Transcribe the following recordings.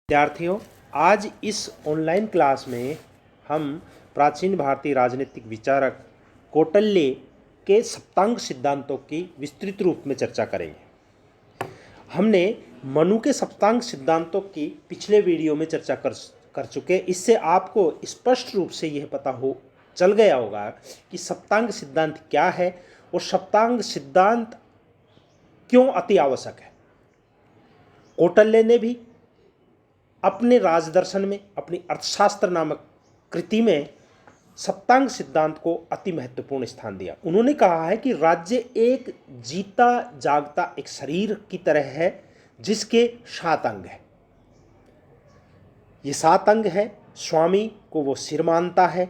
विद्यार्थियों, आज इस ऑनलाइन क्लास में हम प्राचीन भारतीय राजनीतिक विचारक कौटिल्य के सप्तांग सिद्धांतों की विस्तृत रूप में चर्चा करेंगे। हमने मनु के सप्तांग सिद्धांतों की पिछले वीडियो में चर्चा कर चुके। इससे आपको स्पष्ट रूप से यह पता चल गया होगा कि सप्तांग सिद्धांत क्या है और सप्तांग सिद्धांत क्यों अति आवश्यक है। कौटिल्य ने भी अपने राजदर्शन में, अपनी अर्थशास्त्र नामक कृति में सप्तांग सिद्धांत को अति महत्वपूर्ण स्थान दिया। उन्होंने कहा है कि राज्य एक जीता जागता एक शरीर की तरह है जिसके 7 अंग हैं। ये 7 अंग है। स्वामी को वो सिर मानता है,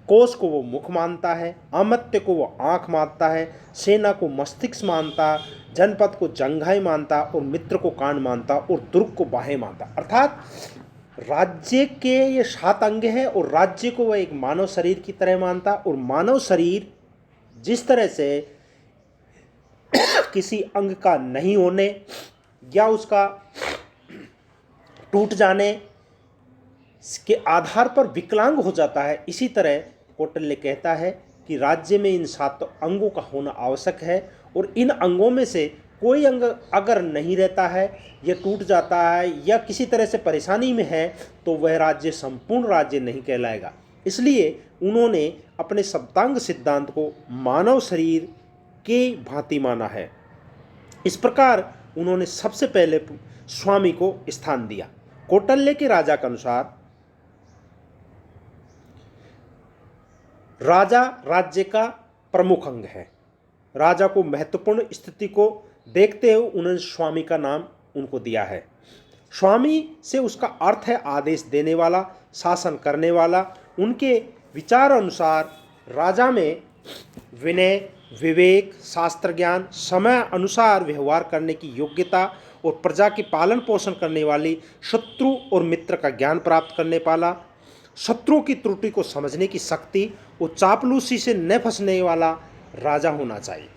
कोष को वो मुख मानता है, अमात्य को वो आँख मानता है, सेना को मस्तिष्क मानता, जनपद को जंघाई मानता और मित्र को कान मानता और दुर्ग को बाहें मानता। अर्थात राज्य के ये 7 अंग हैं और राज्य को वह एक मानव शरीर की तरह मानता। और मानव शरीर जिस तरह से किसी अंग का नहीं होने या उसका टूट जाने के आधार पर विकलांग हो जाता है, इसी तरह कौटिल्य कहता है कि राज्य में इन 7 अंगों का होना आवश्यक है। और इन अंगों में से कोई अंग अगर नहीं रहता है या टूट जाता है या किसी तरह से परेशानी में है तो वह राज्य संपूर्ण राज्य नहीं कहलाएगा। इसलिए उन्होंने अपने सप्तांग सिद्धांत को मानव शरीर के भांति माना है। इस प्रकार उन्होंने सबसे पहले स्वामी को स्थान दिया। कौटिल्य के राजा के अनुसार राजा राज्य का प्रमुख अंग है। राजा को महत्वपूर्ण स्थिति को देखते हुए उन्होंने स्वामी का नाम उनको दिया है। स्वामी से उसका अर्थ है आदेश देने वाला, शासन करने वाला। उनके विचार अनुसार राजा में विनय, विवेक, शास्त्र ज्ञान, समय अनुसार व्यवहार करने की योग्यता और प्रजा की पालन पोषण करने वाली, शत्रु और मित्र का ज्ञान प्राप्त करने वाला, शत्रुओं की त्रुटि को समझने की शक्ति और चापलूसी से न फंसने वाला राजा होना चाहिए।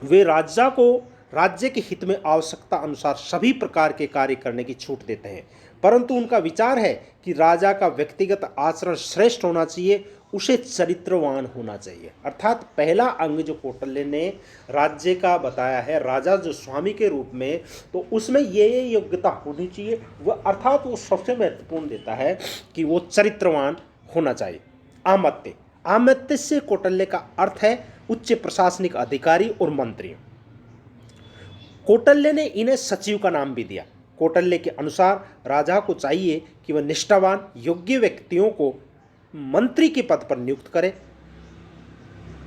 वे राजा को राज्य के हित में आवश्यकता अनुसार सभी प्रकार के कार्य करने की छूट देते हैं, परंतु उनका विचार है कि राजा का व्यक्तिगत आचरण श्रेष्ठ होना चाहिए, उसे चरित्रवान होना चाहिए। अर्थात पहला अंग जो कौटिल्य ने राज्य का बताया है, राजा जो स्वामी के रूप में, तो उसमें ये योग्यता होनी चाहिए। वह अर्थात वो सबसे महत्वपूर्ण देता है कि वो चरित्रवान होना चाहिए। आमत्य, आमत्य से कौटिल्य का अर्थ है उच्च प्रशासनिक अधिकारी और मंत्री। कौटिल्य ने इन्हें सचिव का नाम भी दिया। कौटिल्य के अनुसार राजा को चाहिए कि वह निष्ठावान योग्य व्यक्तियों को मंत्री के पद पर नियुक्त करे।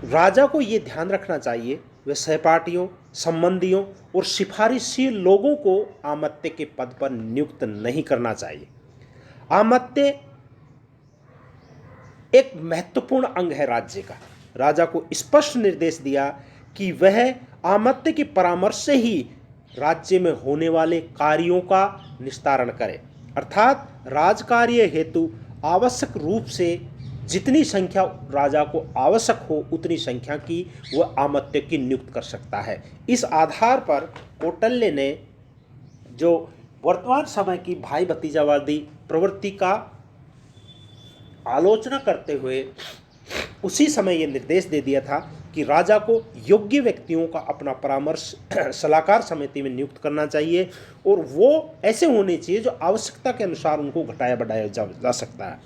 राजा को यह ध्यान रखना चाहिए वह सहपाठियों, संबंधियों और सिफारिशी लोगों को आमत्य के पद पर नियुक्त नहीं करना चाहिए। आमत्य एक महत्वपूर्ण अंग है राज्य का। राजा को स्पष्ट निर्देश दिया कि वह आमत्य के परामर्श से ही राज्य में होने वाले कार्यों का निस्तारण करे। अर्थात राजकार्य हेतु आवश्यक रूप से जितनी संख्या राजा को आवश्यक हो उतनी संख्या की वह आमत्य की नियुक्त कर सकता है। इस आधार पर कौटिल्य ने जो वर्तमान समय की भाई भतीजावादी प्रवृत्ति का आलोचना करते हुए उसी समय यह निर्देश दे दिया था कि राजा को योग्य व्यक्तियों का अपना परामर्श सलाहकार समिति में नियुक्त करना चाहिए और वो ऐसे होने चाहिए जो आवश्यकता के अनुसार उनको घटाया बढ़ाया जा सकता है।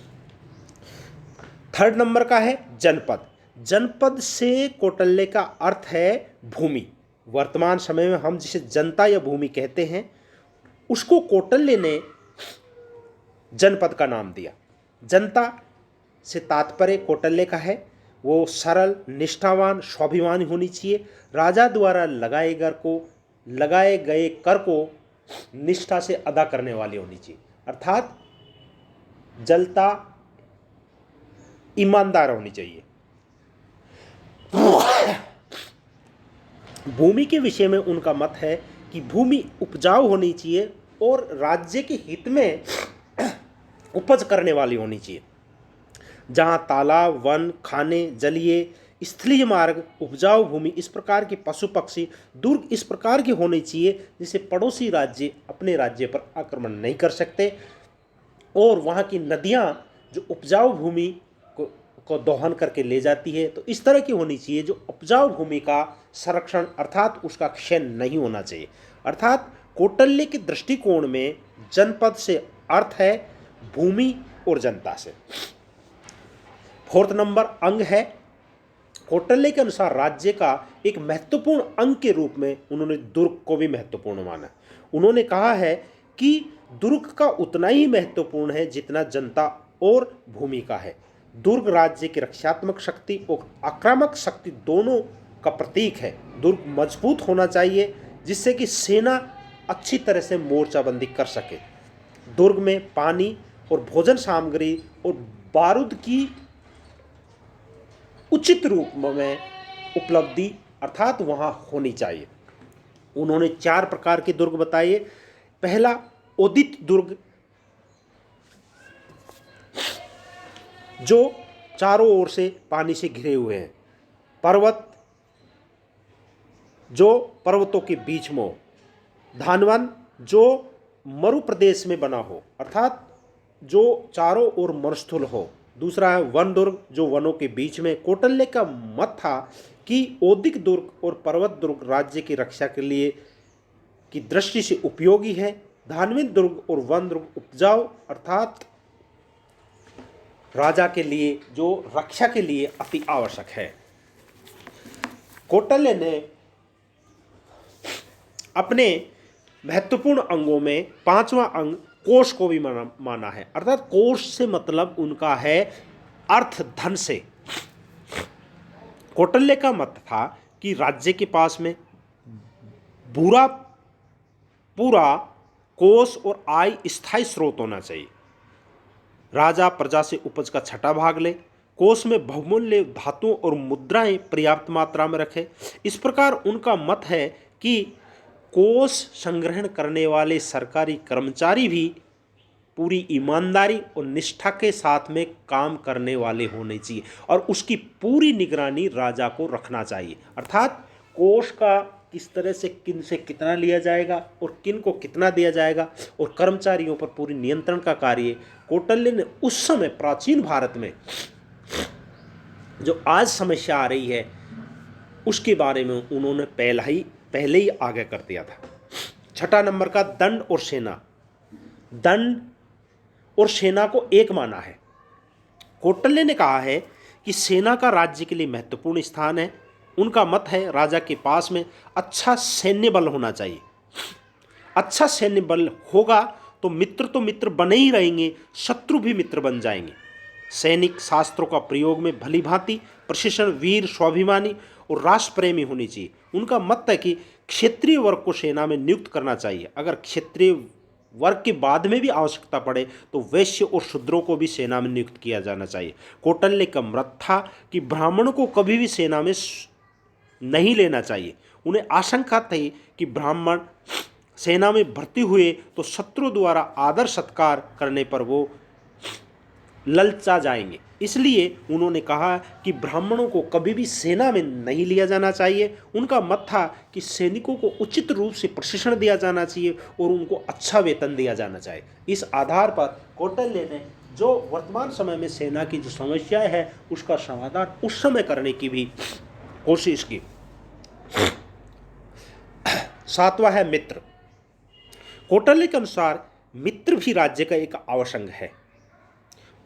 3rd नंबर का है जनपद। जनपद से कौटिल्य का अर्थ है भूमि। वर्तमान समय में हम जिसे जनता या भूमि कहते हैं उसको कौटिल्य ने जनपद का नाम दिया। जनता से तात्पर्य कौटिल्य का है वो सरल, निष्ठावान, स्वाभिमानी होनी चाहिए। राजा द्वारा लगाए गए कर को निष्ठा से अदा करने वाली होनी चाहिए। अर्थात जनता ईमानदार होनी चाहिए। भूमि के विषय में उनका मत है कि भूमि उपजाऊ होनी चाहिए और राज्य के हित में उपज करने वाली होनी चाहिए। जहाँ तालाब, वन, खाने, जलीय स्थलीय मार्ग, उपजाऊ भूमि, इस प्रकार के पशु पक्षी, दुर्ग इस प्रकार के होने चाहिए जिससे पड़ोसी राज्य अपने राज्य पर आक्रमण नहीं कर सकते, और वहाँ की नदियाँ जो उपजाऊ भूमि को दोहन करके ले जाती है, तो इस तरह की होनी चाहिए जो उपजाऊ भूमि का संरक्षण अर्थात उसका क्षय नहीं होना चाहिए। अर्थात कौटिल्य के दृष्टिकोण में जनपद से अर्थ है भूमि और जनता से। फोर्थ नंबर अंग है। कौटिल्य के अनुसार राज्य का एक महत्वपूर्ण अंग के रूप में उन्होंने दुर्ग को भी महत्वपूर्ण माना। उन्होंने कहा है कि दुर्ग का उतना ही महत्वपूर्ण है जितना जनता और भूमि का है। दुर्ग राज्य की रक्षात्मक शक्ति और आक्रामक शक्ति दोनों का प्रतीक है। दुर्ग मजबूत होना चाहिए जिससे कि सेना अच्छी तरह से मोर्चाबंदी कर सके। दुर्ग में पानी और भोजन सामग्री और बारूद की उचित रूप में उपलब्धि अर्थात वहाँ होनी चाहिए। उन्होंने 4 प्रकार के दुर्ग बताए। पहला उदित दुर्ग, जो चारों ओर से पानी से घिरे हुए हैं। पर्वत, जो पर्वतों के बीच में हो। धानवन, जो मरु प्रदेश में बना हो अर्थात जो चारों ओर मरुस्थल हो। दूसरा है वन दुर्ग, जो वनों के बीच में। कौटिल्य का मत था कि औदिक दुर्ग और पर्वत दुर्ग राज्य की रक्षा के लिए की दृष्टि से उपयोगी है। धानविन दुर्ग और वन दुर्ग उपजाऊ अर्थात राजा के लिए जो रक्षा के लिए अति आवश्यक है। कौटिल्य ने अपने महत्वपूर्ण अंगों में 5वां अंग कोष को भी माना है। अर्थात कोष से मतलब उनका है अर्थ, धन से। कौटिल्य का मत था कि राज्य के पास में पूरा कोष और आय स्थायी स्रोत होना चाहिए। राजा प्रजा से उपज का छठा भाग ले। कोष में बहुमूल्य धातुओं और मुद्राएं पर्याप्त मात्रा में रखे। इस प्रकार उनका मत है कि कोष संग्रहण करने वाले सरकारी कर्मचारी भी पूरी ईमानदारी और निष्ठा के साथ में काम करने वाले होने चाहिए और उसकी पूरी निगरानी राजा को रखना चाहिए। अर्थात कोष का किस तरह से किन से कितना लिया जाएगा और किन को कितना दिया जाएगा और कर्मचारियों पर पूरी नियंत्रण का कार्य कौटिल्य ने उस समय प्राचीन भारत में जो आज समस्या आ रही है उसके बारे में उन्होंने पहले ही आगे कर दिया था। छठा नंबर का दंड और सेना। दंड और सेना को एक माना है। कौटिल्य ने कहा है कि सेना का राज्य के लिए महत्वपूर्ण स्थान है। उनका मत है राजा के पास में अच्छा सैन्य बल होना चाहिए। अच्छा सैन्य बल होगा तो मित्र बने ही रहेंगे, शत्रु भी मित्र बन जाएंगे। सैनिक शास्त्रों का प्रयोग में भली भांति प्रशिक्षण, वीर, स्वाभिमानी और राष्ट्र प्रेमी होनी चाहिए। उनका मत है कि क्षेत्रीय वर्ग को सेना में नियुक्त करना चाहिए। अगर क्षेत्रीय वर्ग के बाद में भी आवश्यकता पड़े तो वैश्य और शूद्रों को भी सेना में नियुक्त किया जाना चाहिए। कौटिल्य का मत था कि ब्राह्मणों को कभी भी सेना में नहीं लेना चाहिए। उन्हें आशंका थी कि ब्राह्मण सेना में भर्ती हुए तो शत्रु द्वारा आदर सत्कार करने पर वो ललचा जाएंगे, इसलिए उन्होंने कहा कि ब्राह्मणों को कभी भी सेना में नहीं लिया जाना चाहिए। उनका मत था कि सैनिकों को उचित रूप से प्रशिक्षण दिया जाना चाहिए और उनको अच्छा वेतन दिया जाना चाहिए। इस आधार पर कौटिल्य ने जो वर्तमान समय में सेना की जो समस्याएं है उसका समाधान उस समय करने की भी कोशिश की। 7वां है मित्र। कौटिल्य के अनुसार मित्र भी राज्य का एक आवश्यक है।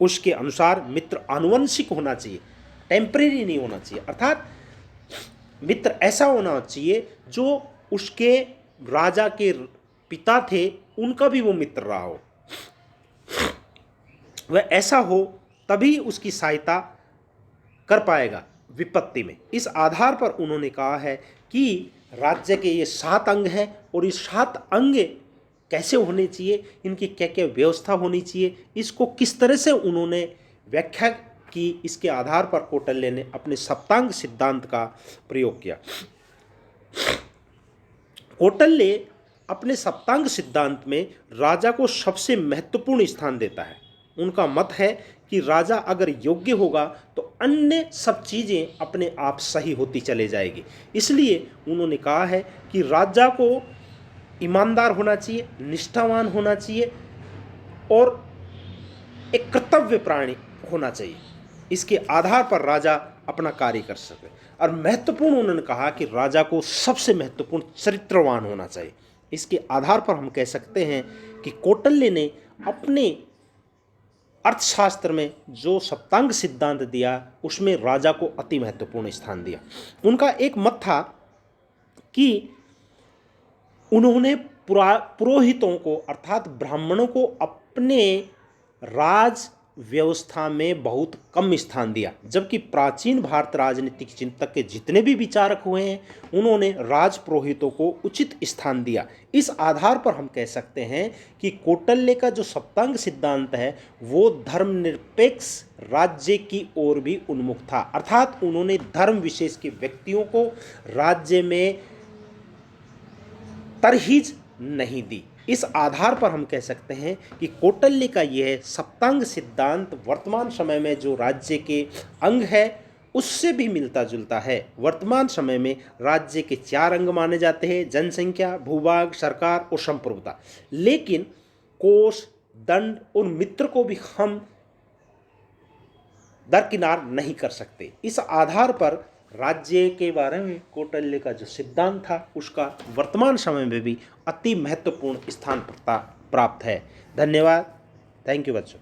उसके अनुसार मित्र आनुवंशिक होना चाहिए, टेम्परेरी नहीं होना चाहिए। अर्थात मित्र ऐसा होना चाहिए जो उसके राजा के पिता थे उनका भी वो मित्र रहा हो, वह ऐसा हो तभी उसकी सहायता कर पाएगा विपत्ति में। इस आधार पर उन्होंने कहा है कि राज्य के ये 7 अंग हैं और ये 7 अंग कैसे होने चाहिए, इनकी क्या क्या व्यवस्था होनी चाहिए, इसको किस तरह से उन्होंने व्याख्या की, इसके आधार पर कौटिल्य ने अपने सप्तांग सिद्धांत का प्रयोग किया। कौटिल्य अपने सप्तांग सिद्धांत में राजा को सबसे महत्वपूर्ण स्थान देता है। उनका मत है कि राजा अगर योग्य होगा तो अन्य सब चीज़ें अपने आप सही होती चले जाएगी। इसलिए उन्होंने कहा है कि राजा को ईमानदार होना चाहिए, निष्ठावान होना चाहिए और एक कर्तव्य प्राणी होना चाहिए। इसके आधार पर राजा अपना कार्य कर सके। और महत्वपूर्ण उन्होंने कहा कि राजा को सबसे महत्वपूर्ण चरित्रवान होना चाहिए। इसके आधार पर हम कह सकते हैं कि कौटिल्य ने अपने अर्थशास्त्र में जो सप्तांग सिद्धांत दिया उसमें राजा को अति महत्वपूर्ण स्थान दिया। उनका एक मत था कि उन्होंने पुरोहितों को अर्थात ब्राह्मणों को अपने राज व्यवस्था में बहुत कम स्थान दिया, जबकि प्राचीन भारत राजनीतिक चिंतक के जितने भी विचारक हुए हैं उन्होंने राज पुरोहितों को उचित स्थान दिया। इस आधार पर हम कह सकते हैं कि कौटिल्य का जो सप्तांग सिद्धांत है वो धर्मनिरपेक्ष राज्य की ओर भी उन्मुख था, अर्थात उन्होंने धर्म विशेष के व्यक्तियों को राज्य में तरहीज नहीं दी। इस आधार पर हम कह सकते हैं कि कौटिल्य का यह सप्तांग सिद्धांत वर्तमान समय में जो राज्य के अंग है उससे भी मिलता जुलता है। वर्तमान समय में राज्य के 4 अंग माने जाते हैं: जनसंख्या, भूभाग, सरकार और संप्रभुता। लेकिन कोष, दंड और मित्र को भी हम दरकिनार नहीं कर सकते। इस आधार पर राज्य के बारे में कौटिल्य का जो सिद्धांत था उसका वर्तमान समय में भी अति महत्वपूर्ण स्थान प्राप्त है। धन्यवाद। थैंक यू बच्चों।